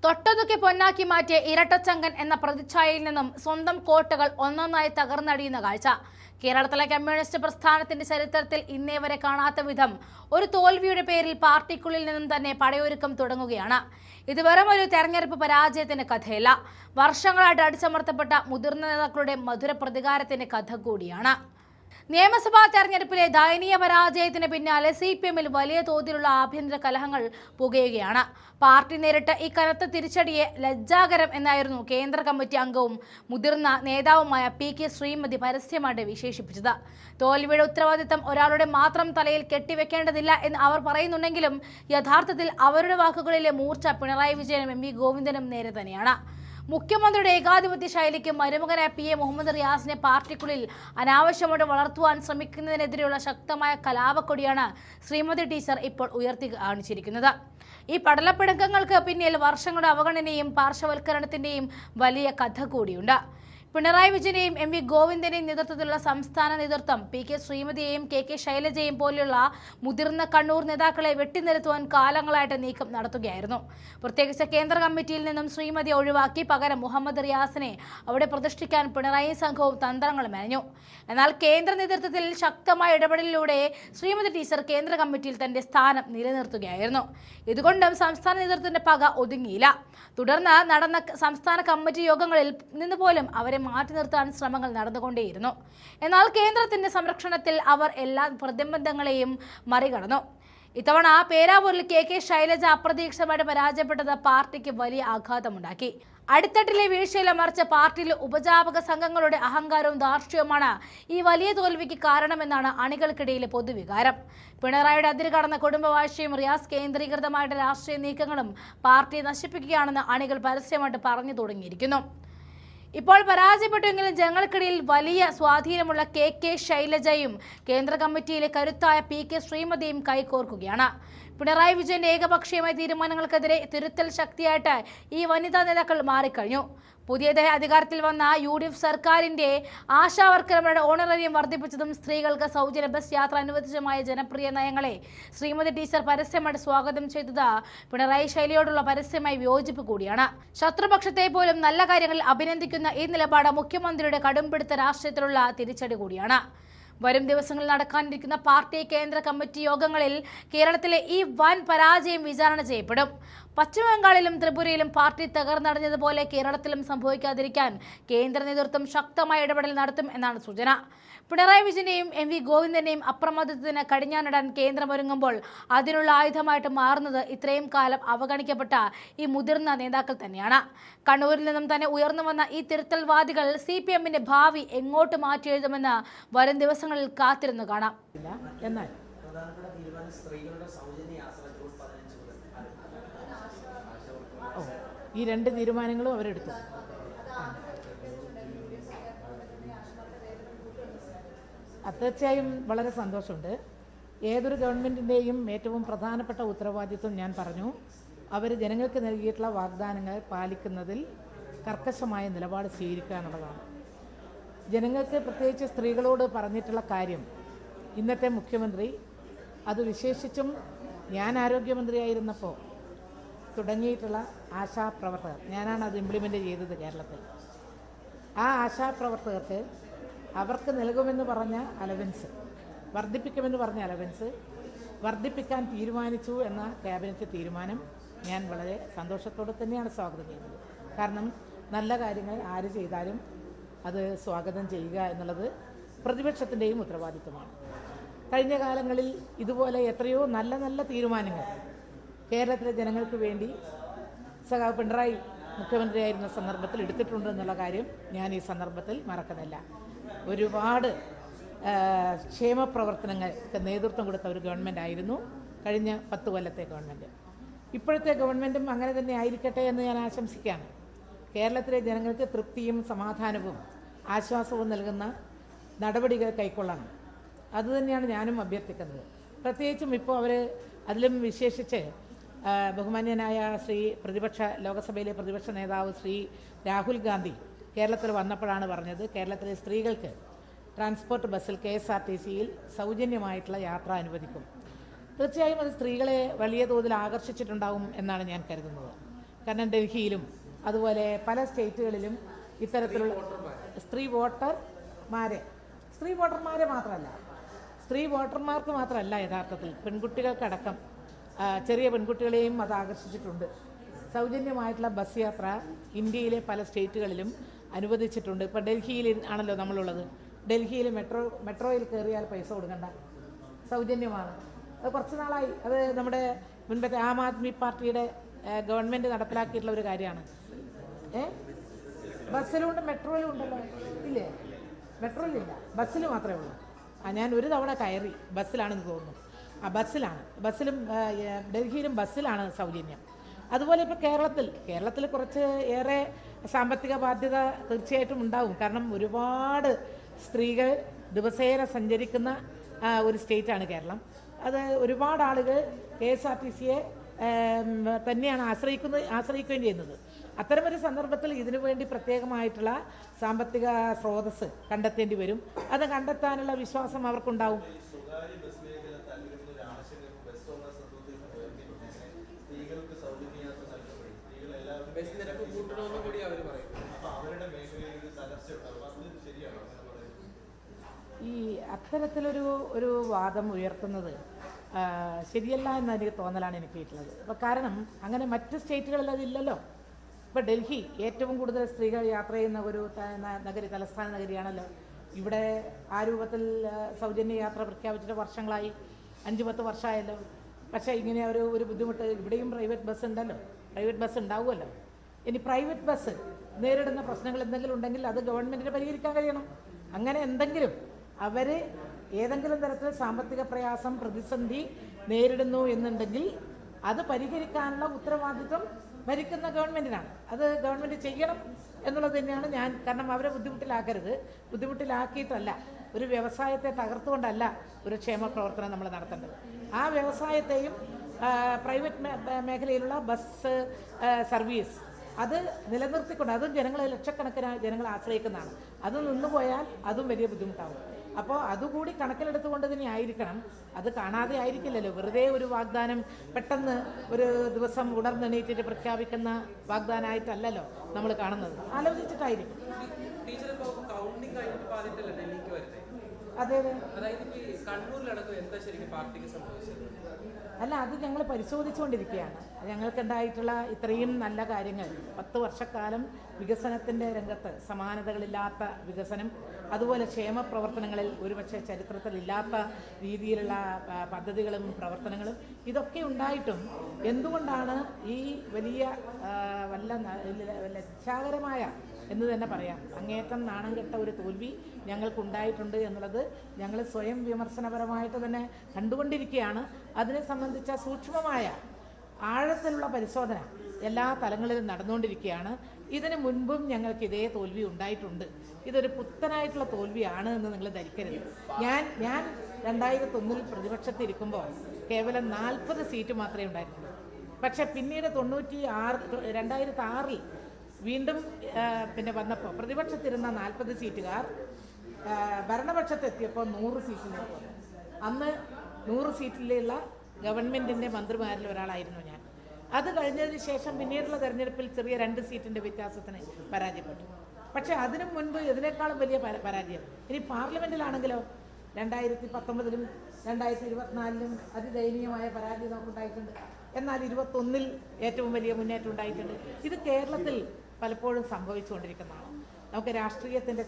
തൊട്ടതൊക്കെ പൊന്നാക്കി മാറ്റിയ ഇരട്ടച്ചങ്കൻ എന്ന പ്രതിച്ഛായയിൽ നിന്നും സ്വന്തം കോട്ടകൾ ഒന്നൊന്നായി തകർന്നടിയുന്ന കാഴ്ച കേരളത്തിലെ കമ്മ്യൂണിസ്റ്റ് പ്രസ്ഥാനത്തിന്റെ ചരിത്രത്തിൽ ഇന്നേ വരെ കാണാത്ത വിധം ഒരു തോൽവിയുടെ പേരിൽ പാർട്ടിക്കുള്ളിൽ നിന്നും തന്നെ പടയൊരുക്കം തുടങ്ങുകയാണ്. ഇത് വെറും ഒരു തെരഞ്ഞെടുപ്പ് പരാജയത്തിന്റെ കഥയല്ല, വർഷങ്ങളായിട്ട് അടിച്ചമർത്തപ്പെട്ട മുതിർന്ന നേതാക്കളുടെ മധുര പ്രതികാരത്തിന്റെ കഥ കൂടിയാണ്. നിയമസഭാ തെരഞ്ഞെടുപ്പിലെ ദയനീയ പരാജയത്തിന് പിന്നാലെ CPM-ൽ വലിയ തോതിലുള്ള ആഭ്യന്തര കലഹങ്ങൾ പുകയുകയാണ്. പാർട്ടി നേരിട്ട ഈ കനത്ത തിരിച്ചടിയെ ലജ്ജാകരം എന്നായിരുന്നു കേന്ദ്ര കമ്മിറ്റി അംഗവും മുതിർന്ന നേതാവുമായ PK ശ്രീമതി പരസ്യമായിട്ട് വിശേഷിപ്പിച്ചത്. തോൽവിയുടെ ഉത്തരവാദിത്തം ഒരാളുടെ മാത്രം തലയിൽ കെട്ടിവെക്കേണ്ടതില്ല എന്ന് അവർ പറയുന്നുണ്ടെങ്കിലും യഥാർത്ഥത്തിൽ അവരുടെ വാക്കുകളിലെ മൂർച്ച പിണറായി വിജയനും MV ഗോവിന്ദനും നേരെ തന്നെയാണ്. മുഖ്യമന്ത്രിയുടെ ഏകാധിപത്യ ശൈലിക്ക് മരുമകനായ PA മുഹമ്മദ് റിയാസിനെ പാർട്ടിക്കുള്ളിൽ അനാവശ്യമായിട്ട് വളർത്തുവാൻ ശ്രമിക്കുന്നതിനെതിരെയുള്ള ശക്തമായ കലാപക്കൊടിയാണ് ശ്രീമതി ടീച്ചർ ഇപ്പോൾ ഉയർത്തി കാണിച്ചിരിക്കുന്നത്. ഈ പടലപ്പിണക്കങ്ങൾക്ക് പിന്നിൽ വർഷങ്ങളുടെ അവഗണനയും പാർശ്വവൽക്കരണത്തിന്റെയും വലിയ കഥ കൂടിയുണ്ട്. പിണറായി വിജയനെയും MV ഗോവിന്ദനെയും നേതൃത്വത്തിലുള്ള സംസ്ഥാന നേതൃത്വം PK ശ്രീമതിയെയും KK ശൈലജയെയും പോലെയുള്ള മുതിർന്ന കണ്ണൂർ നേതാക്കളെ വെട്ടിനിരത്തുവാൻ കാലങ്ങളായിട്ട് നീക്കം നടത്തുകയായിരുന്നു. പ്രത്യേകിച്ച് കേന്ദ്ര കമ്മിറ്റിയിൽ നിന്നും ശ്രീമതിയെ ഒഴിവാക്കി പകരം മുഹമ്മദ് റിയാസിനെ അവിടെ പ്രതിഷ്ഠിക്കാൻ പിണറായി സംഘവും തന്ത്രങ്ങൾ മെനഞ്ഞു. എന്നാൽ കേന്ദ്ര നേതൃത്വത്തിൽ ശക്തമായ ഇടപെടലിലൂടെ ശ്രീമതി ടീച്ചർ കേന്ദ്ര കമ്മിറ്റിയിൽ തന്റെ സ്ഥാനം നിലനിർത്തുകയായിരുന്നു. ഇതുകൊണ്ടും സംസ്ഥാന നേതൃത്വത്തിന്റെ പക ഒതുങ്ങിയില്ല. തുടർന്ന് നടന്ന സംസ്ഥാന കമ്മിറ്റി യോഗങ്ങളിൽ നിന്ന് പോലും അവരെ മാറ്റി നിർത്താൻ ശ്രമങ്ങൾ നടന്നുകൊണ്ടേയിരുന്നു. എന്നാൽ കേന്ദ്രത്തിന്റെ സംരക്ഷണത്തിൽ അവർ എല്ലാ പ്രതിബന്ധങ്ങളെയും മറികടന്നു. ഇത്തവണ പേരാവൂരിൽ KK ശൈലജ അപ്രതീക്ഷിതമായിട്ട് പരാജയപ്പെട്ടത് പാർട്ടിക്ക് വലിയ ആഘാതമുണ്ടാക്കി. അടിത്തട്ടിലെ വീഴ്ചയിലെ മറിച്ച് പാർട്ടിയിലെ ഉപജാപക സംഘങ്ങളുടെ അഹങ്കാരവും ധാർഷ്ട്യവുമാണ് ഈ വലിയ തോൽവിക്ക് കാരണമെന്നാണ് അണികൾക്കിടയിലെ പൊതുവികാരം. പിണറായിയുടെ അതിര് കടന്ന കുടുംബവാഴ്ചയും റിയാസ് കേന്ദ്രീകൃതമായിട്ട് രാഷ്ട്രീയ നീക്കങ്ങളും പാർട്ടിയെ നശിപ്പിക്കുകയാണെന്ന് അണികൾ പരസ്യമായിട്ട് പറഞ്ഞു തുടങ്ങിയിരിക്കുന്നു. ഇപ്പോൾ പരാജയപ്പെട്ടുവെങ്കിലും ജനങ്ങൾക്കിടയിൽ വലിയ സ്വാധീനമുള്ള KK ശൈലജയും കേന്ദ്ര കമ്മിറ്റിയിലെ കരുത്തായ PK ശ്രീമതിയും കൈകോർക്കുകയാണ്. പിണറായി വിജയന്റെ ഏകപക്ഷീയമായ തീരുമാനങ്ങൾക്കെതിരെ തിരുത്തൽ ശക്തിയായിട്ട് ഈ വനിതാ നേതാക്കൾ മാറിക്കഴിഞ്ഞു. പുതിയതായി അധികാരത്തിൽ വന്ന UDF സർക്കാരിന്റെ ആശാവർക്കർമാരുടെ ഓണറേറിയം വർദ്ധിപ്പിച്ചതും സ്ത്രീകൾക്ക് സൗജന്യ ബസ് യാത്ര അനുവദിച്ചതുമായ ജനപ്രിയ നയങ്ങളെ ശ്രീമതി ടീച്ചർ പരസ്യമായിട്ട് സ്വാഗതം ചെയ്തത് പിണറായി ശൈലിയോടുള്ള പരസ്യമായ വിയോജിപ്പ് കൂടിയാണ്. ശത്രുപക്ഷത്തെ പോലും നല്ല കാര്യങ്ങളിൽ അഭിനന്ദിക്കുന്ന ഈ നിലപാട് മുഖ്യമന്ത്രിയുടെ കടുംപിടുത്ത രാഷ്ട്രീയത്തിലുള്ള തിരിച്ചടി കൂടിയാണ്. വരും ദിവസങ്ങളിൽ നടക്കാനിരിക്കുന്ന പാർട്ടി കേന്ദ്ര കമ്മിറ്റി യോഗങ്ങളിൽ കേരളത്തിലെ ഈ വൻ പരാജയം വിചാരണ ചെയ്യപ്പെടും. പശ്ചിമബംഗാളിലും ത്രിപുരയിലും പാർട്ടി തകർന്നടഞ്ഞതുപോലെ കേരളത്തിലും സംഭവിക്കാതിരിക്കാൻ കേന്ദ്ര നേതൃത്വം ശക്തമായ ഇടപെടൽ നടത്തും എന്നാണ് സൂചന. പിണറായി വിജയനെയും MV ഗോവിന്ദനെയും അപ്രമദത്തിന് കടിഞ്ഞാണിടാൻ കേന്ദ്രമൊരുങ്ങുമ്പോൾ അതിനുള്ള ആയുധമായിട്ട് മാറുന്നത് ഇത്രയും കാലം അവഗണിക്കപ്പെട്ട ഈ മുതിർന്ന നേതാക്കൾ തന്നെയാണ്. കണ്ണൂരിൽ നിന്നും തന്നെ ഉയർന്നു വന്ന ഈ തിരുത്തൽവാദികൾ CPM-ന്റെ ഭാവി എങ്ങോട്ട് മാറ്റിയെഴുതുമെന്ന് വരും ദിവസങ്ങളിൽ കാത്തിരുന്നു കാണാം. എന്നാൽ ഈ രണ്ട് തീരുമാനങ്ങളും അവരെടുത്തു. തീർച്ചയായും വളരെ സന്തോഷമുണ്ട്. ഏതൊരു ഗവൺമെൻറ്റിൻ്റെയും ഏറ്റവും പ്രധാനപ്പെട്ട ഉത്തരവാദിത്വം ഞാൻ പറഞ്ഞു, അവർ ജനങ്ങൾക്ക് നൽകിയിട്ടുള്ള വാഗ്ദാനങ്ങൾ പാലിക്കുന്നതിൽ കർക്കശമായ നിലപാട് സ്വീകരിക്കുക എന്നുള്ളതാണ്. ജനങ്ങൾക്ക് പ്രത്യേകിച്ച് സ്ത്രീകളോട് പറഞ്ഞിട്ടുള്ള കാര്യം ഇന്നത്തെ മുഖ്യമന്ത്രി, അത് വിശേഷിച്ചും ഞാൻ ആരോഗ്യമന്ത്രിയായിരുന്നപ്പോൾ തുടങ്ങിയിട്ടുള്ള ആശാപ്രവർത്തകർ, ഞാനാണ് അത് ഇംപ്ലിമെൻ്റ് ചെയ്തത് കേരളത്തിൽ. ആ ആശാപ്രവർത്തകർക്ക് അവർക്ക് നൽകുമെന്ന് പറഞ്ഞ അലവൻസ്, വർദ്ധിപ്പിക്കുമെന്ന് പറഞ്ഞ അലവൻസ് വർദ്ധിപ്പിക്കാൻ തീരുമാനിച്ചു എന്ന ക്യാബിനറ്റ് തീരുമാനം ഞാൻ വളരെ സന്തോഷത്തോടെ തന്നെയാണ് സ്വാഗതം ചെയ്യുന്നത്. കാരണം നല്ല കാര്യങ്ങൾ ആര് ചെയ്താലും അത് സ്വാഗതം ചെയ്യുക എന്നുള്ളത് പ്രതിപക്ഷത്തിൻ്റെയും ഉത്തരവാദിത്വമാണ്. കഴിഞ്ഞ കാലങ്ങളിൽ ഇതുപോലെ എത്രയോ നല്ല നല്ല തീരുമാനങ്ങൾ കേരളത്തിലെ ജനങ്ങൾക്ക് വേണ്ടി സഖാവ് പിണറായി മുഖ്യമന്ത്രിയായിരുന്ന സന്ദർഭത്തിൽ എടുത്തിട്ടുണ്ടെന്നുള്ള കാര്യം ഞാൻ ഈ സന്ദർഭത്തിൽ മറക്കുന്നില്ല. ഒരുപാട് ക്ഷേമപ്രവർത്തനങ്ങൾക്ക് നേതൃത്വം കൊടുത്ത ഒരു ഗവൺമെൻറ് ആയിരുന്നു കഴിഞ്ഞ 10 കൊല്ലത്തെ ഗവൺമെൻറ്. ഇപ്പോഴത്തെ ഗവൺമെൻറ്റും അങ്ങനെ തന്നെ ആയിരിക്കട്ടെ എന്ന് ഞാൻ ആശംസിക്കുകയാണ്. കേരളത്തിലെ ജനങ്ങൾക്ക് തൃപ്തിയും സമാധാനവും ആശ്വാസവും നൽകുന്ന നടപടികൾ കൈക്കൊള്ളണം. അതുതന്നെയാണ് ഞാനും അഭ്യർത്ഥിക്കുന്നത്. പ്രത്യേകിച്ചും ഇപ്പോൾ അവർ അതിലും വിശേഷിച്ച് ബഹുമാന്യനായ ലോകസഭയിലെ പ്രതിപക്ഷ നേതാവ് ശ്രീ രാഹുൽ ഗാന്ധി കേരളത്തിൽ വന്നപ്പോഴാണ് പറഞ്ഞത്, കേരളത്തിലെ സ്ത്രീകൾക്ക് ട്രാൻസ്പോർട്ട് ബസ്സിൽ KSRTC-യിൽ സൗജന്യമായിട്ടുള്ള യാത്ര അനുവദിക്കും. തീർച്ചയായും അത് സ്ത്രീകളെ വലിയ തോതിൽ ആകർഷിച്ചിട്ടുണ്ടാവും എന്നാണ് ഞാൻ കരുതുന്നത്. കാരണം ഡൽഹിയിലും അതുപോലെ പല സ്റ്റേറ്റുകളിലും ഇത്തരത്തിലുള്ള സ്ത്രീ വോട്ടർമാരെ മാത്രമല്ല, സ്ത്രീ വോട്ടർമാർക്ക് മാത്രമല്ല, യഥാർത്ഥത്തിൽ പെൺകുട്ടികൾക്കടക്കം ചെറിയ പെൺകുട്ടികളെയും അത് ആകർഷിച്ചിട്ടുണ്ട്. സൗജന്യമായിട്ടുള്ള ബസ് യാത്ര ഇന്ത്യയിലെ പല സ്റ്റേറ്റുകളിലും അനുവദിച്ചിട്ടുണ്ട്. ഇപ്പോൾ ഡൽഹിയിൽ ആണല്ലോ നമ്മളുള്ളത്. ഡൽഹിയിൽ മെട്രോയിൽ കയറിയാൽ പൈസ കൊടുക്കണ്ട, സൗജന്യമാണ്. അത് കുറച്ച് നാളായി. അത് നമ്മുടെ മുൻപത്തെ ആം ആദ്മി പാർട്ടിയുടെ ഗവൺമെൻറ് നടപ്പിലാക്കിയിട്ടുള്ള ഒരു കാര്യമാണ്. ബസ്സിലുണ്ട്, മെട്രോയിലും ഉണ്ടല്ലോ. ഇല്ലേ? മെട്രോയിലില്ല, ബസ്സിൽ മാത്രമേ ഉള്ളൂ. ഞാൻ ഒരു തവണ കയറി, ബസ്സിലാണെന്ന് തോന്നുന്നു. ബസ്സിലും ഡൽഹിയിലും ബസ്സിലാണ് സൗജന്യം. അതുപോലെ ഇപ്പോൾ കേരളത്തിൽ കുറച്ച് ഏറെ സാമ്പത്തിക ബാധ്യത തീർച്ചയായിട്ടും ഉണ്ടാവും. കാരണം ഒരുപാട് സ്ത്രീകൾ ദിവസേന സഞ്ചരിക്കുന്ന ഒരു സ്റ്റേറ്റാണ് കേരളം. അത് ഒരുപാട് ആളുകൾ KSRTCയെ തന്നെയാണ് ആശ്രയിക്കുകയും ചെയ്യുന്നത്. അത്തരമൊരു സന്ദർഭത്തിൽ ഇതിനു വേണ്ടി പ്രത്യേകമായിട്ടുള്ള സാമ്പത്തിക സ്രോതസ്സ് കണ്ടെത്തേണ്ടി വരും. അത് കണ്ടെത്താനുള്ള വിശ്വാസം അവർക്കുണ്ടാവും. ഈ അത്തരത്തിലൊരു വാദം ഉയർത്തുന്നത് ശരിയല്ല എന്ന് എനിക്ക് തോന്നലാണ് എനിക്കുള്ളത്. അപ്പോൾ കാരണം അങ്ങനെ മറ്റ് സ്റ്റേറ്റുകളിൽ അതില്ലല്ലോ. ഇപ്പോൾ ഡൽഹി ഏറ്റവും കൂടുതൽ സ്ത്രീകൾ യാത്ര ചെയ്യുന്ന ഒരു തലസ്ഥാന നഗരിയാണല്ലോ. ഇവിടെ ആ രൂപത്തിൽ സൗജന്യ യാത്ര പ്രഖ്യാപിച്ചിട്ട് വർഷങ്ങളായി, 5-10 വർഷമായല്ലോ. പക്ഷേ ഇങ്ങനെ ഒരു ബുദ്ധിമുട്ട് ഇവിടെയും പ്രൈവറ്റ് ബസ് ഉണ്ടല്ലോ, പ്രൈവറ്റ് ബസ് ഉണ്ടാവുമല്ലോ. ഇനി പ്രൈവറ്റ് ബസ് നേരിടുന്ന പ്രശ്നങ്ങൾ എന്തെങ്കിലും ഉണ്ടെങ്കിൽ അത് ഗവൺമെൻറ്റിന് പരിഹരിക്കാൻ കഴിയണം. അങ്ങനെ എന്തെങ്കിലും അവർ ഏതെങ്കിലും തരത്തിൽ സാമ്പത്തിക പ്രയാസം, പ്രതിസന്ധി നേരിടുന്നു എന്നുണ്ടെങ്കിൽ അത് പരിഹരിക്കാനുള്ള ഉത്തരവാദിത്വം ഭരിക്കുന്ന ഗവൺമെൻറ്റിനാണ്. അത് ഗവൺമെൻറ് ചെയ്യണം എന്നുള്ളത് തന്നെയാണ് കാരണം അവരെ ബുദ്ധിമുട്ടിലാക്കിയിട്ടല്ല, ഒരു വ്യവസായത്തെ തകർത്തുകൊണ്ടല്ല ഒരു ക്ഷേമ പ്രവർത്തനം നമ്മൾ നടത്തേണ്ടത്. ആ വ്യവസായത്തെയും പ്രൈവറ്റ് മേഖലയിലുള്ള ബസ് സർവീസ് അത് നിലനിർത്തിക്കൊണ്ട്, അതും ലക്ഷക്കണക്കിന് ജനങ്ങൾ ആശ്രയിക്കുന്നതാണ്. അത് നിന്നുപോയാൽ അതും വലിയ ബുദ്ധിമുട്ടാവും. അപ്പോൾ അതുകൂടി കണക്കിലെടുത്തുകൊണ്ട് തന്നെ ആയിരിക്കണം. അത് കാണാതെ ആയിരിക്കില്ലല്ലോ. വെറുതെ ഒരു വാഗ്ദാനം പെട്ടെന്ന് ഒരു ദിവസം ഉണർന്നെണീറ്റിട്ട് പ്രഖ്യാപിക്കുന്ന വാഗ്ദാനമായിട്ടല്ലല്ലോ നമ്മൾ കാണുന്നത്. ആലോചിച്ചിട്ടായിരിക്കും. അതെ. അല്ല, അത് ഞങ്ങൾ പരിശോധിച്ചുകൊണ്ടിരിക്കുകയാണ്. ഞങ്ങൾക്കുണ്ടായിട്ടുള്ള ഇത്രയും നല്ല കാര്യങ്ങൾ, 10 വർഷക്കാലം വികസനത്തിൻ്റെ രംഗത്ത് സമാനതകളില്ലാത്ത വികസനം, അതുപോലെ ക്ഷേമ പ്രവർത്തനങ്ങളിൽ ഒരുപക്ഷെ ചരിത്രത്തിലില്ലാത്ത രീതിയിലുള്ള പദ്ധതികളും പ്രവർത്തനങ്ങളും ഇതൊക്കെ ഉണ്ടായിട്ടും എന്തുകൊണ്ടാണ് ഈ വലിയ ലജ്ജാകരമായ എന്ന് തന്നെ പറയാം, അങ്ങേറ്റം നാണം കെട്ട ഒരു തോൽവി ഞങ്ങൾക്കുണ്ടായിട്ടുണ്ട് എന്നുള്ളത് ഞങ്ങൾ സ്വയം വിമർശനപരമായിട്ട് തന്നെ കണ്ടുകൊണ്ടിരിക്കുകയാണ്. അതിനെ സംബന്ധിച്ച സൂക്ഷ്മമായ ആഴത്തിലുള്ള പരിശോധന എല്ലാ തലങ്ങളിലും നടന്നുകൊണ്ടിരിക്കുകയാണ്. ഇതിനു മുൻപും ഞങ്ങൾക്ക് ഇതേ തോൽവി ഉണ്ടായിട്ടുണ്ട്. ഇതൊരു പുത്തനായിട്ടുള്ള തോൽവിയാണ് എന്ന് നിങ്ങൾ ധരിക്കരുത്. ഞാൻ 2001 പ്രതിപക്ഷത്തിരിക്കുമ്പോൾ കേവലം 40 സീറ്റ് മാത്രമേ ഉണ്ടായിരുന്നുള്ളൂ. പക്ഷേ പിന്നീട് 2006 വീണ്ടും വന്നപ്പോൾ പ്രതിപക്ഷത്തിരുന്ന 40 സീറ്റുകാർ ഭരണപക്ഷത്തെത്തിയപ്പോൾ 100 സീറ്റിലേക്ക് വന്നു. അന്ന് 100 സീറ്റിലുള്ള ഗവൺമെൻറ്റിൻ്റെ മന്ത്രിമാരിൽ ഒരാളായിരുന്നു ഞാൻ. അത് കഴിഞ്ഞതിന് ശേഷം പിന്നീടുള്ള തെരഞ്ഞെടുപ്പിൽ ചെറിയ 2 സീറ്റിൻ്റെ വ്യത്യാസത്തിന് പരാജയപ്പെട്ടു. പക്ഷേ അതിനു മുൻപ് ഇതിനേക്കാളും വലിയ പരാജയം ഇനി പാർലമെൻറ്റിലാണെങ്കിലോ 2019-ലും 2024-ലും അതിദയനീയമായ പരാജയം നമുക്കുണ്ടായിട്ടുണ്ട്. എന്നാൽ 21-ൽ ഏറ്റവും വലിയ മുന്നേറ്റം ഉണ്ടായിട്ടുണ്ട്. ഇത് കേരളത്തിൽ പലപ്പോഴും സംഭവിച്ചുകൊണ്ടിരിക്കുന്നതാണ്. നമുക്ക് രാഷ്ട്രീയത്തിൻ്റെ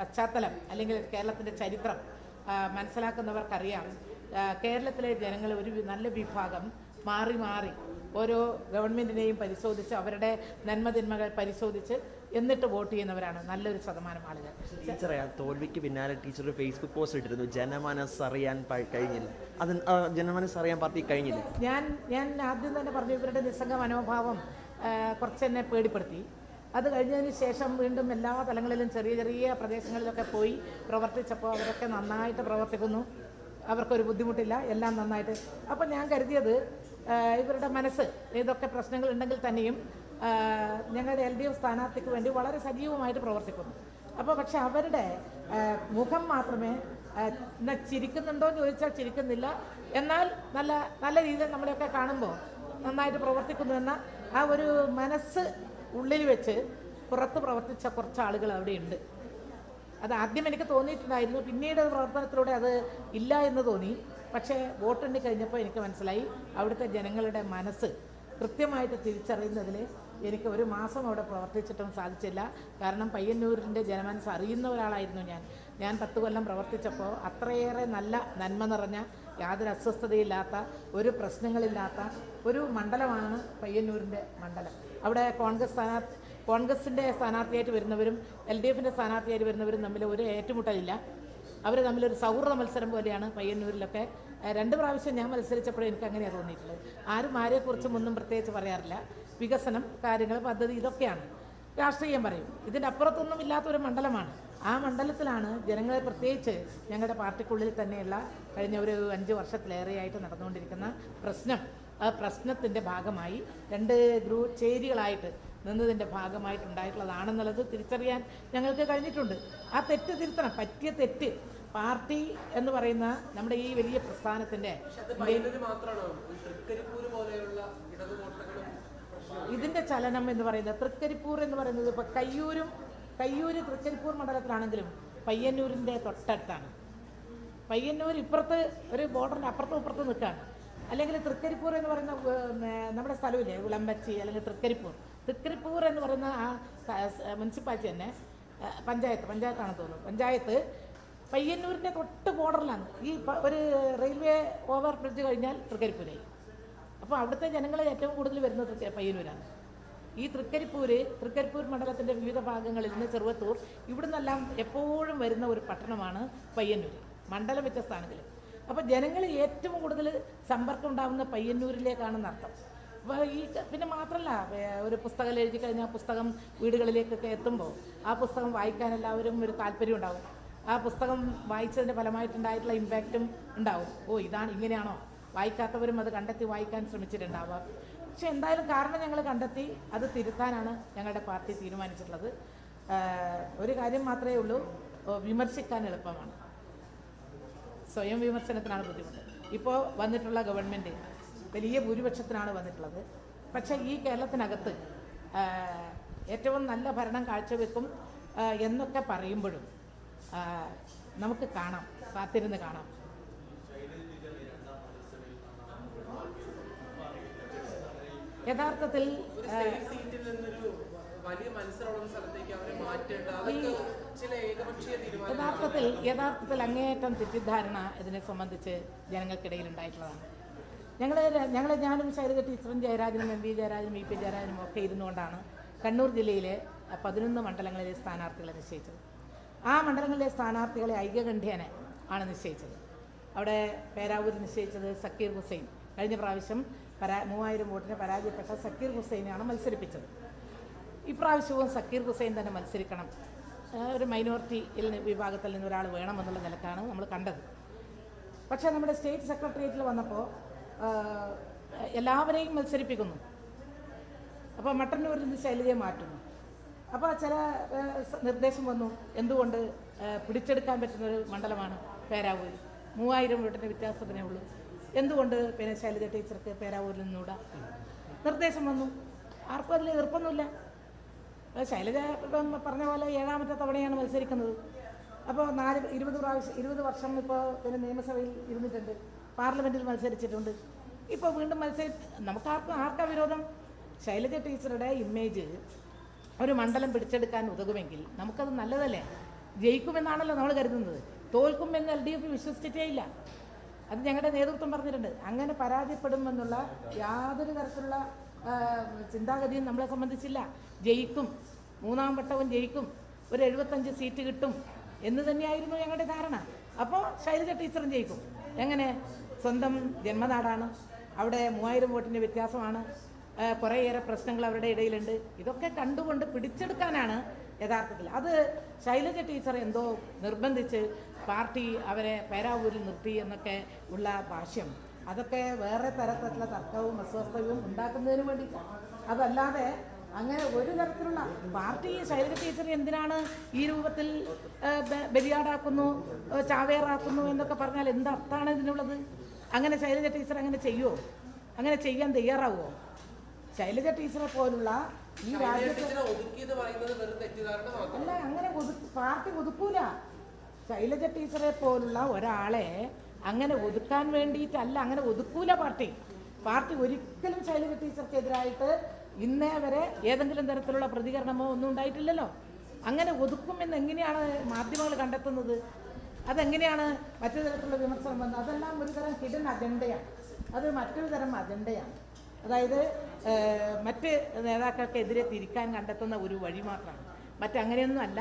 പശ്ചാത്തലം അല്ലെങ്കിൽ കേരളത്തിൻ്റെ ചരിത്രം മനസ്സിലാക്കുന്നവർക്കറിയാം. കേരളത്തിലെ ജനങ്ങൾ ഒരു നല്ല വിഭാഗം മാറി ഓരോ ഗവൺമെൻറ്റിനെയും പരിശോധിച്ച് അവരുടെ നന്മതിന്മകൾ പരിശോധിച്ച് എന്നിട്ട് വോട്ട് ചെയ്യുന്നവരാണ് നല്ലൊരു ശതമാനം ആളുകൾ. ടീച്ചറെ, ആ തോൽവിക്ക് പിന്നാലെ ടീച്ചർ ഫേസ്ബുക്ക് പോസ്റ്റ് ഇട്ടിരുന്നു, ജനമനസ്സറിയാൻ കഴിഞ്ഞില്ല. അത് ജനമനസ്സറിയാൻ പാർട്ടി കഴിഞ്ഞില്ല. ഞാൻ ആദ്യം തന്നെ പറഞ്ഞു, ഇവരുടെ നിസ്സംഗ മനോഭാവം കുറച്ച് എന്നെ പേടിപ്പെടുത്തി. അത് കഴിഞ്ഞതിന് ശേഷം വീണ്ടും എല്ലാ തലങ്ങളിലും ചെറിയ പ്രദേശങ്ങളിലൊക്കെ പോയി പ്രവർത്തിച്ചപ്പോൾ അവരൊക്കെ നന്നായിട്ട് പ്രവർത്തിക്കുന്നു, അവർക്കൊരു ബുദ്ധിമുട്ടില്ല, എല്ലാം നന്നായിട്ട്. അപ്പോൾ ഞാൻ കരുതിയത് ഇവരുടെ മനസ്സ് ഏതൊക്കെ പ്രശ്നങ്ങൾ ഉണ്ടെങ്കിൽ തന്നെയും ഞങ്ങളുടെ LDF സ്ഥാനാർത്ഥിക്ക് വേണ്ടി വളരെ സജീവമായിട്ട് പ്രവർത്തിക്കുന്നു. അപ്പോൾ പക്ഷെ അവരുടെ മുഖം മാത്രമേ ചിരിക്കുന്നുണ്ടോ എന്ന് ചോദിച്ചാൽ ചിരിക്കുന്നില്ല. എന്നാൽ നല്ല രീതിയിൽ നമ്മളെയൊക്കെ കാണുമ്പോൾ നന്നായിട്ട് പ്രവർത്തിക്കുന്നു എന്ന ആ ഒരു മനസ്സ് ഉള്ളിൽ വെച്ച് പുറത്ത് പ്രവർത്തിച്ച കുറച്ച് ആളുകൾ അവിടെയുണ്ട്. അത് ആദ്യം എനിക്ക് തോന്നിയിട്ടുണ്ടായിരുന്നു, പിന്നീട് പ്രവർത്തനത്തിലൂടെ അത് ഇല്ല എന്ന് തോന്നി. പക്ഷേ വോട്ടെണ്ണി കഴിഞ്ഞപ്പോൾ എനിക്ക് മനസ്സിലായി അവിടുത്തെ ജനങ്ങളുടെ മനസ്സ് കൃത്യമായിട്ട് തിരിച്ചറിയുന്നതിൽ എനിക്ക് ഒരു മാസം അവിടെ പ്രവർത്തിച്ചിട്ടും സാധിച്ചില്ല. കാരണം പയ്യന്നൂരിൻ്റെ ജനമനസ്സ് അറിയുന്ന ഒരാളായിരുന്നു ഞാൻ 10 കൊല്ലം പ്രവർത്തിച്ചപ്പോൾ അത്രയേറെ നല്ല നന്മ നിറഞ്ഞ, യാതൊരു അസ്വസ്ഥതയില്ലാത്ത, ഒരു പ്രശ്നങ്ങളില്ലാത്ത ഒരു മണ്ഡലമാണ് പയ്യന്നൂരിൻ്റെ മണ്ഡലം. അവിടെ കോൺഗ്രസിൻ്റെ സ്ഥാനാർത്ഥിയായിട്ട് വരുന്നവരും LDFിൻ്റെ സ്ഥാനാർത്ഥിയായിട്ട് വരുന്നവരും തമ്മിൽ ഒരു ഏറ്റുമുട്ടലില്ല. അവർ തമ്മിലൊരു സൗഹൃദ മത്സരം പോലെയാണ് പയ്യന്നൂരിലൊക്കെ. 2 പ്രാവശ്യം ഞാൻ മത്സരിച്ചപ്പോഴും എനിക്ക് അങ്ങനെയാണ് തോന്നിയിട്ടുള്ളത്. ആരും ആരെക്കുറിച്ചും ഒന്നും പ്രത്യേകിച്ച് പറയാറില്ല. വികസനം, കാര്യങ്ങൾ, പദ്ധതി, ഇതൊക്കെയാണ്. രാഷ്ട്രീയം പറയും. ഇതിൻ്റെ അപ്പുറത്തൊന്നും ഇല്ലാത്തൊരു മണ്ഡലമാണ്. ആ മണ്ഡലത്തിലാണ് ജനങ്ങളെ, പ്രത്യേകിച്ച് ഞങ്ങളുടെ പാർട്ടിക്കുള്ളിൽ തന്നെയുള്ള കഴിഞ്ഞ ഒരു 5 വർഷത്തിലേറെയായിട്ട് നടന്നുകൊണ്ടിരിക്കുന്ന പ്രശ്നം, ആ പ്രശ്നത്തിൻ്റെ ഭാഗമായി 2 ചേരികളായിട്ട് നിന്നതിൻ്റെ ഭാഗമായിട്ടുണ്ടായിട്ടുള്ളതാണെന്നുള്ളത് തിരിച്ചറിയാൻ ഞങ്ങൾക്ക് കഴിഞ്ഞിട്ടുണ്ട്. ആ തെറ്റ് തിരുത്തണം. പറ്റിയ തെറ്റ് പാർട്ടി എന്ന് പറയുന്ന നമ്മുടെ ഈ വലിയ പ്രസ്ഥാനത്തിൻ്റെ ഇതിൻ്റെ ചലനം എന്ന് പറയുന്നത്, തൃക്കരിപ്പൂർ എന്ന് പറയുന്നത് ഇപ്പോൾ കയ്യൂര് തൃക്കരിപ്പൂർ മണ്ഡലത്തിലാണെങ്കിലും പയ്യന്നൂരിൻ്റെ തൊട്ടടുത്താണ്. പയ്യന്നൂർ ഇപ്പുറത്ത് ഒരു ബോർഡറിൻ്റെ അപ്പുറത്തും ഇപ്പുറത്ത് നിൽക്കുകയാണ്. അല്ലെങ്കിൽ തൃക്കരിപ്പൂർ എന്ന് പറയുന്ന നമ്മുടെ സ്ഥലമില്ലേ, വിളമ്പച്ചി അല്ലെങ്കിൽ തൃക്കരിപ്പൂർ എന്ന് പറയുന്ന ആ മുനിസിപ്പാലിറ്റി തന്നെ, പഞ്ചായത്താണെന്ന് തോന്നുന്നു. പഞ്ചായത്ത് പയ്യന്നൂരിൻ്റെ തൊട്ട് ബോർഡറിലാണ്. ഈ ഒരു റെയിൽവേ ഓവർ ബ്രിഡ്ജ് കഴിഞ്ഞാൽ തൃക്കരിപ്പൂരായി. അപ്പോൾ അവിടുത്തെ ജനങ്ങൾ ഏറ്റവും കൂടുതൽ വരുന്നത് പയ്യന്നൂരാണ്. ഈ തൃക്കരിപ്പൂർ മണ്ഡലത്തിൻ്റെ വിവിധ ഭാഗങ്ങളിൽ നിന്ന് ചെറുവത്തൂർ, ഇവിടുന്നെല്ലാം എപ്പോഴും വരുന്ന ഒരു പട്ടണമാണ് പയ്യന്നൂർ, മണ്ഡലം വ്യത്യസ്തമാണെങ്കിലും. അപ്പോൾ ജനങ്ങൾ ഏറ്റവും കൂടുതൽ സമ്പർക്കം ഉണ്ടാകുന്ന പയ്യന്നൂരിലേക്കാണെന്ന് അർത്ഥം. അപ്പോൾ പിന്നെ മാത്രമല്ല, ഒരു പുസ്തകം എഴുതി കഴിഞ്ഞാൽ പുസ്തകം വീടുകളിലേക്കൊക്കെ എത്തുമ്പോൾ ആ പുസ്തകം വായിക്കാൻ എല്ലാവരും ഒരു താല്പര്യം ഉണ്ടാവും. ആ പുസ്തകം വായിച്ചതിൻ്റെ ഫലമായിട്ടുണ്ടായിട്ടുള്ള ഇമ്പാക്റ്റും ഉണ്ടാവും. ഇങ്ങനെയാണോ, വായിക്കാത്തവരും അത് കണ്ടെത്തി വായിക്കാൻ ശ്രമിച്ചിട്ടുണ്ടാവുക. പക്ഷെ എന്തായാലും കാരണം ഞങ്ങൾ കണ്ടെത്തി, അത് തിരുത്താനാണ് ഞങ്ങളുടെ പാർട്ടി തീരുമാനിച്ചിട്ടുള്ളത്. ഒരു കാര്യം മാത്രമേ ഉള്ളൂ, വിമർശിക്കാൻ എളുപ്പമാണ്, സ്വയം വിമർശനത്തിനാണ് ബുദ്ധിമുട്ട്. ഇപ്പോൾ വന്നിട്ടുള്ള ഗവൺമെൻറ് വലിയ ഭൂരിപക്ഷത്തിനാണ് വന്നിട്ടുള്ളത്. പക്ഷേ ഈ കേരളത്തിനകത്ത് ഏറ്റവും നല്ല ഭരണം കാഴ്ചവെക്കും എന്നൊക്കെ പറയുമ്പോഴും നമുക്ക് കാണാം, കാത്തിരുന്ന് കാണാം. യഥാർത്ഥത്തിൽ യഥാർത്ഥത്തിൽ അങ്ങേയറ്റം തെറ്റിദ്ധാരണ ഇതിനെ സംബന്ധിച്ച് ജനങ്ങൾക്കിടയിൽ ഉണ്ടായിട്ടുള്ളതാണ്. ഞാനും ശൈലജ ടീച്ചറും ജയരാജനും MP ജയരാജനും EP ജയരാജനും ഒക്കെ ഇരുന്നുകൊണ്ടാണ് കണ്ണൂർ ജില്ലയിലെ 11 മണ്ഡലങ്ങളിലെ സ്ഥാനാർത്ഥികളെ നിശ്ചയിച്ചത്. ആ മണ്ഡലങ്ങളിലെ സ്ഥാനാർത്ഥികളെ ഐക്യകണ്ഠ്യേന ആണ് നിശ്ചയിച്ചത്. അവിടെ പേരാവൂർ നിശ്ചയിച്ചത് സക്കീർ ഹുസൈൻ. കഴിഞ്ഞ പ്രാവശ്യം 3000 വോട്ടിന് പരാജയപ്പെട്ട സക്കീർ ഹുസൈനെയാണ് മത്സരിപ്പിച്ചത്. ഇപ്രാവശ്യവും സക്കീർ ഹുസൈൻ തന്നെ മത്സരിക്കണം, ഒരു മൈനോറിറ്റി വിഭാഗത്തിൽ നിന്ന് ഒരാൾ വേണമെന്നുള്ള നിലക്കാണ് നമ്മൾ കണ്ടത്. പക്ഷേ നമ്മുടെ സ്റ്റേറ്റ് സെക്രട്ടേറിയറ്റിൽ വന്നപ്പോൾ എല്ലാവരെയും മത്സരിപ്പിക്കുന്നു. അപ്പോൾ മട്ടന്നൂരിൽ നിന്ന് ശൈലജയെ മാറ്റുന്നു. അപ്പോൾ ചില നിർദ്ദേശം വന്നു, എന്തുകൊണ്ട് പിടിച്ചെടുക്കാൻ പറ്റുന്നൊരു മണ്ഡലമാണ് പേരാവൂർ, 3000 വോട്ടിൻ്റെ വ്യത്യാസത്തിനേ ഉള്ളൂ, എന്തുകൊണ്ട് പിന്നെ ശൈലജ ടീച്ചർക്ക് പേരാവൂരിൽ നിന്നൂടെ നിർദ്ദേശം വന്നു. ആർക്കും അതിൽ എതിർപ്പൊന്നുമില്ല. ശൈലജ പറഞ്ഞ പോലെ 7ാമത്തെ തവണയാണ് മത്സരിക്കുന്നത്. അപ്പോൾ 20 വർഷം ഇപ്പോൾ പിന്നെ നിയമസഭയിൽ ഇരുന്നിട്ടുണ്ട്, പാർലമെൻറ്റിൽ മത്സരിച്ചിട്ടുണ്ട്. ഇപ്പോൾ വീണ്ടും ആർക്കാ വിരോധം? ശൈലജ ടീച്ചറുടെ ഇമേജ് ഒരു മണ്ഡലം പിടിച്ചെടുക്കാൻ ഉതകുമെങ്കിൽ നമുക്കത് നല്ലതല്ലേ? ജയിക്കുമെന്നാണല്ലോ നമ്മൾ കരുതുന്നത്. തോൽക്കുമെന്ന് LDF വിശ്വസിച്ചിട്ടേ ഇല്ല. അത് ഞങ്ങളുടെ നേതൃത്വം പറഞ്ഞിട്ടുണ്ട്. അങ്ങനെ പരാജയപ്പെടുമെന്നുള്ള യാതൊരു തരത്തിലുള്ള ചിന്താഗതിയും നമ്മളെ സംബന്ധിച്ചില്ല. ജയിക്കും, 3ാം വട്ടവും ജയിക്കും, ഒരു 75 സീറ്റ് കിട്ടും എന്ന് തന്നെയായിരുന്നു ഞങ്ങളുടെ ധാരണ. അപ്പോൾ ശൈലജ ടീച്ചറും ജയിക്കും. എങ്ങനെ? സ്വന്തം ജന്മനാടാണ്, അവിടെ 3000 വോട്ടിൻ്റെ വ്യത്യാസമാണ്, കുറേയേറെ പ്രശ്നങ്ങൾ അവരുടെ ഇടയിലുണ്ട്. ഇതൊക്കെ കണ്ടുകൊണ്ട് പിടിച്ചെടുക്കാനാണ് യഥാർത്ഥത്തിൽ. അത് ശൈലജ ടീച്ചർ എന്തോ നിർബന്ധിച്ച് പാർട്ടി അവരെ പേരാവൂരിൽ നിർത്തി എന്നൊക്കെ ഉള്ള ഭാഷ്യം, അതൊക്കെ വേറെ തരത്തിലുള്ള തർക്കവും അസ്വസ്ഥവും ഉണ്ടാക്കുന്നതിന് വേണ്ടിയിട്ടാണ്. അതല്ലാതെ അങ്ങനെ ഒരു തരത്തിലുള്ള പാർട്ടി ശൈലജ ടീച്ചർ എന്തിനാണ് ഈ രൂപത്തിൽ ബലിയാടാക്കുന്നു, ചാവേറാക്കുന്നു എന്നൊക്കെ പറഞ്ഞാൽ എന്തർത്ഥാണ് ഇതിനുള്ളത്? അങ്ങനെ ശൈലജ ടീച്ചർ അങ്ങനെ ചെയ്യുമോ? അങ്ങനെ ചെയ്യാൻ തയ്യാറാവുമോ? ശൈലജ ടീച്ചറെ പോലുള്ള ഈ രാജ്യത്ത് അല്ല, അങ്ങനെ പാർട്ടി ഒതുക്കൂല. ശൈലജ ടീച്ചറെ പോലുള്ള ഒരാളെ അങ്ങനെ ഒതുക്കാൻ വേണ്ടിയിട്ടല്ല, അങ്ങനെ ഒതുക്കൂല പാർട്ടി ഒരിക്കലും ശൈലജ ടീച്ചർക്കെതിരായിട്ട് ഇന്നേ വരെ ഏതെങ്കിലും തരത്തിലുള്ള പ്രതികരണമോ ഒന്നും ഉണ്ടായിട്ടില്ലല്ലോ. അങ്ങനെ ഒതുക്കുമെന്ന് എങ്ങനെയാണ് മാധ്യമങ്ങൾ കണ്ടെത്തുന്നത്? അതെങ്ങനെയാണ് മറ്റു തരത്തിലുള്ള വിമർശനം വന്നത്? അതെല്ലാം ഒരു തരം ഹിഡൻ അജണ്ടയാണ്. അത് മറ്റൊരു തരം അജണ്ടയാണ്. അതായത് മറ്റ് നേതാക്കൾക്കെതിരെ തിരിക്കാൻ കണ്ടെത്തുന്ന ഒരു വഴി മാത്രമാണ്. മറ്റങ്ങനെയൊന്നും അല്ല.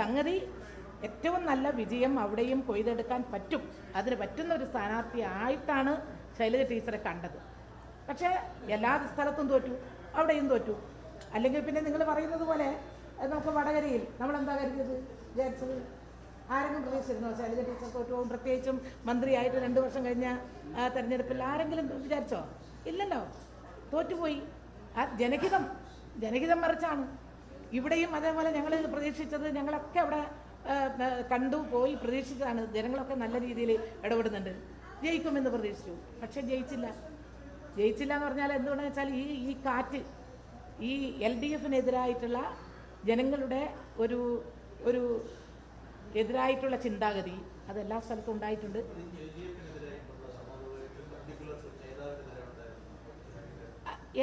സംഗതി ഏറ്റവും നല്ല വിജയം അവിടെയും കൊയ്തെടുക്കാൻ പറ്റും, അതിന് പറ്റുന്ന ഒരു സ്ഥാനാർത്ഥി ആയിട്ടാണ് ശൈലജ ടീച്ചറെ കണ്ടത്. പക്ഷേ എല്ലാ സ്ഥലത്തും തോറ്റു, അവിടെയും തോറ്റു. അല്ലെങ്കിൽ പിന്നെ നിങ്ങൾ പറയുന്നത് പോലെ നമുക്ക് വടകരയിൽ നമ്മളെന്താ കരുതിയത്, വിചാരിച്ചത്? ആരെങ്കിലും പ്രതീക്ഷിച്ചിരുന്നോ ശൈലജ ടീച്ചർ തോറ്റു പോകും? പ്രത്യേകിച്ചും മന്ത്രിയായിട്ട് 2 വർഷം കഴിഞ്ഞ തെരഞ്ഞെടുപ്പിൽ ആരെങ്കിലും വിചാരിച്ചോ? ഇല്ലല്ലോ, തോറ്റുപോയി. ആ ജനഹിതം മറിച്ചാണ്. ഇവിടെയും അതേപോലെ ഞങ്ങൾ പ്രതീക്ഷിച്ചത്, ഞങ്ങളൊക്കെ അവിടെ കണ്ടു പോയി പ്രതീക്ഷിച്ചതാണ്. ജനങ്ങളൊക്കെ നല്ല രീതിയിൽ ഇടപെടുന്നുണ്ട്, ജയിക്കുമെന്ന് പ്രതീക്ഷിച്ചു. പക്ഷെ ജയിച്ചില്ല എന്ന് പറഞ്ഞാൽ എന്തുകൊണ്ടെന്ന് വെച്ചാൽ ഈ കാറ്റ്, ഈ LDFനെതിരായിട്ടുള്ള ജനങ്ങളുടെ ഒരു എതിരായിട്ടുള്ള ചിന്താഗതി അതെല്ലാ സ്ഥലത്തും ഉണ്ടായിട്ടുണ്ട്.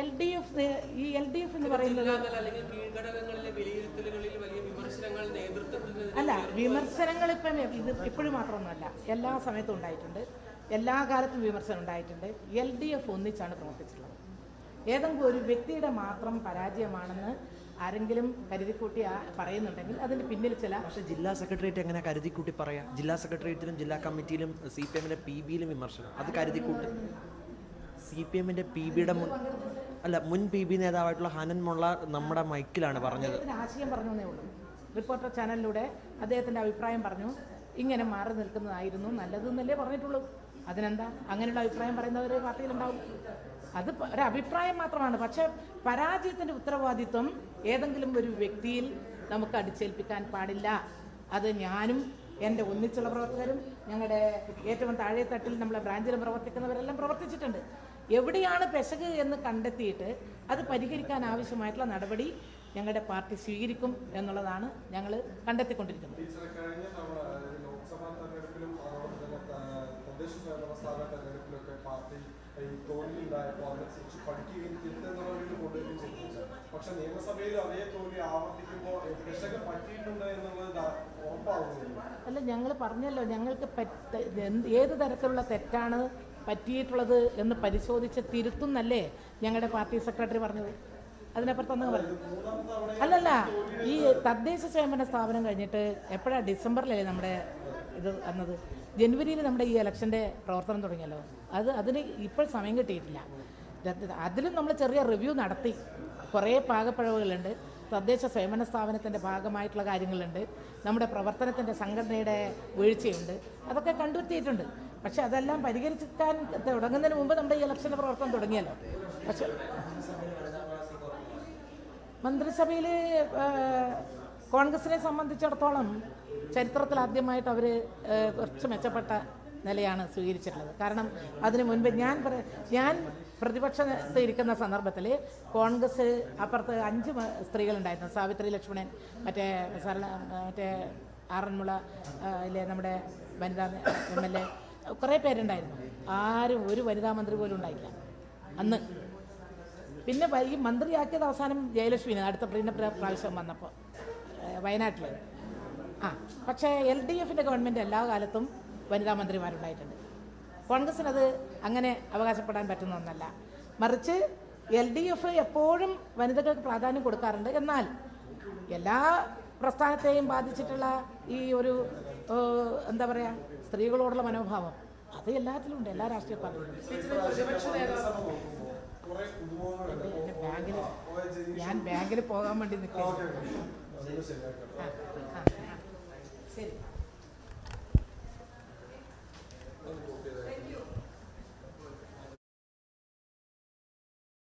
LDF എന്ന് പറയുന്നത് അല്ല, വിമർശനങ്ങൾ ഇപ്പോഴും മാത്രമൊന്നുമല്ല, എല്ലാ സമയത്തും ഉണ്ടായിട്ടുണ്ട്, എല്ലാ കാലത്തും വിമർശനം ഉണ്ടായിട്ടുണ്ട്. LDF ഒന്നിച്ചാണ് പ്രവർത്തിച്ചിട്ടുള്ളത്. ഏതെങ്കിലും ഒരു വ്യക്തിയുടെ മാത്രം പരാജയമാണെന്ന് ആരെങ്കിലും കരുതിക്കൂട്ടി പറയുന്നുണ്ടെങ്കിൽ അതിന് പിന്നിൽ പക്ഷേ ജില്ലാ സെക്രട്ടേറിയറ്റ് എങ്ങനെ കരുതിക്കൂട്ടി പറയാം? ജില്ലാ സെക്രട്ടേറിയറ്റിലും ജില്ലാ കമ്മിറ്റിയിലും CPMന്റെ PBയിലും വിമർശനം, അത് കരുതിക്കൂട്ടി. CPMന്റെ PBയുടെ മുൻ PB നേതാവായിട്ടുള്ള ഹനൻ മൊള്ള നമ്മുടെ മൈക്കിലാണ് പറഞ്ഞത്. ആശയം പറഞ്ഞേ ഉള്ളൂ. റിപ്പോർട്ടർ ചാനലിലൂടെ അദ്ദേഹത്തിൻ്റെ അഭിപ്രായം പറഞ്ഞു. ഇങ്ങനെ മാറി നിൽക്കുന്നതായിരുന്നു നല്ലതെന്നല്ലേ പറഞ്ഞിട്ടുള്ളൂ. അതിനെന്താ, അങ്ങനെയുള്ള അഭിപ്രായം പറയുന്നവർ പാർട്ടിയിലുണ്ടാവും. അത് ഒരഭിപ്രായം മാത്രമാണ്. പക്ഷേ പരാജയത്തിൻ്റെ ഉത്തരവാദിത്വം ഏതെങ്കിലും ഒരു വ്യക്തിയിൽ നമുക്ക് അടിച്ചേൽപ്പിക്കാൻ പാടില്ല. അത് ഞാനും എൻ്റെ ഒന്നിച്ചുള്ള പ്രവർത്തകരും ഞങ്ങളുടെ ഏറ്റവും താഴെത്തട്ടിൽ നമ്മളെ ബ്രാഞ്ചിലും പ്രവർത്തിക്കുന്നവരെല്ലാം പ്രവർത്തിച്ചിട്ടുണ്ട്. എവിടെയാണ് പെശക് എന്ന് കണ്ടെത്തിയിട്ട് അത് പരിഹരിക്കാൻ ആവശ്യമായിട്ടുള്ള നടപടി ഞങ്ങളുടെ പാർട്ടി സ്വീകരിക്കും എന്നുള്ളതാണ് ഞങ്ങൾ കണ്ടെത്തിക്കൊണ്ടിരിക്കുന്നത്. പക്ഷെ നിയമസഭയിൽ അതേ തോൽവി ആവർത്തിക്കുമ്പോൾ അല്ല, ഞങ്ങൾ പറഞ്ഞല്ലോ, ഞങ്ങൾക്ക് ഏത് തരത്തിലുള്ള തെറ്റാണ് പറ്റിയിട്ടുള്ളത് എന്ന് പരിശോധിച്ച് തിരുത്തുന്നല്ലേ ഞങ്ങളുടെ പാർട്ടി സെക്രട്ടറി പറഞ്ഞത്. അതിനപ്പുറത്തൊന്നും പറഞ്ഞു. അല്ലല്ല, ഈ തദ്ദേശ സ്വയംഭരണ സ്ഥാപനം കഴിഞ്ഞിട്ട് എപ്പോഴാണ്? ഡിസംബറിലല്ലേ നമ്മുടെ ഇത് വന്നത്. ജനുവരിയിൽ നമ്മുടെ ഈ ഇലക്ഷൻ്റെ പ്രവർത്തനം തുടങ്ങിയല്ലോ. അതിന് ഇപ്പോൾ സമയം കിട്ടിയിട്ടില്ല. അതിലും നമ്മൾ ചെറിയ റിവ്യൂ നടത്തി. കുറേ പാകപ്പിഴവുകളുണ്ട്. തദ്ദേശ സ്വയംഭരണ സ്ഥാപനത്തിൻ്റെ ഭാഗമായിട്ടുള്ള കാര്യങ്ങളുണ്ട്, നമ്മുടെ പ്രവർത്തനത്തിൻ്റെ സംഘടനയുടെ വീഴ്ചയുണ്ട്, അതൊക്കെ കണ്ടെത്തിയിട്ടുണ്ട്. പക്ഷെ അതെല്ലാം പരിഹരിക്കാൻ തുടങ്ങുന്നതിന് മുമ്പ് നമ്മുടെ ഈ ഇലക്ഷൻ്റെ പ്രവർത്തനം തുടങ്ങിയല്ലോ. പക്ഷെ മന്ത്രിസഭയിൽ കോൺഗ്രസിനെ സംബന്ധിച്ചിടത്തോളം ചരിത്രത്തിൽ ആദ്യമായിട്ട് അവർ കുറച്ച് മെച്ചപ്പെട്ട നിലയാണ് സ്വീകരിച്ചിട്ടുള്ളത്. കാരണം അതിനു മുൻപ് ഞാൻ പ്രതിപക്ഷത്ത് ഇരിക്കുന്ന സന്ദർഭത്തിൽ കോൺഗ്രസ് അപ്പുറത്ത് 5 സ്ത്രീകളുണ്ടായിരുന്നു. സാവിത്രി ലക്ഷ്മണൻ, മറ്റേ ആറന്മുള നമ്മുടെ വനിതാ MLA, കുറേ പേരുണ്ടായിരുന്നു. ആരും ഒരു വനിതാ മന്ത്രി പോലും ഉണ്ടായില്ല അന്ന്. പിന്നെ ഈ മന്ത്രിയാക്കിയത് അവസാനം ജയലക്ഷ്മിന് അടുത്ത പ്രാവശ്യം വന്നപ്പോൾ വയനാട്ടിൽ. പക്ഷേ LDFൻ്റെ ഗവൺമെൻറ് എല്ലാ കാലത്തും വനിതാ മന്ത്രിമാരുണ്ടായിട്ടുണ്ട്. കോൺഗ്രസ്സിനത് അങ്ങനെ അവകാശപ്പെടാൻ പറ്റുന്ന ഒന്നല്ല. മറിച്ച് LDF എപ്പോഴും വനിതകൾക്ക് പ്രാധാന്യം കൊടുക്കാറുണ്ട്. എന്നാൽ എല്ലാ പ്രസ്ഥാനത്തെയും ബാധിച്ചിട്ടുള്ള ഈ ഒരു എന്താ പറയുക, സ്ത്രീകളോടുള്ള മനോഭാവം അത് എല്ലാത്തിലും ഉണ്ട്, എല്ലാ രാഷ്ട്രീയ പാർട്ടികളും. ഞാൻ ബാങ്കിൽ പോകാൻ വേണ്ടി നിൽക്കാം. ശരി.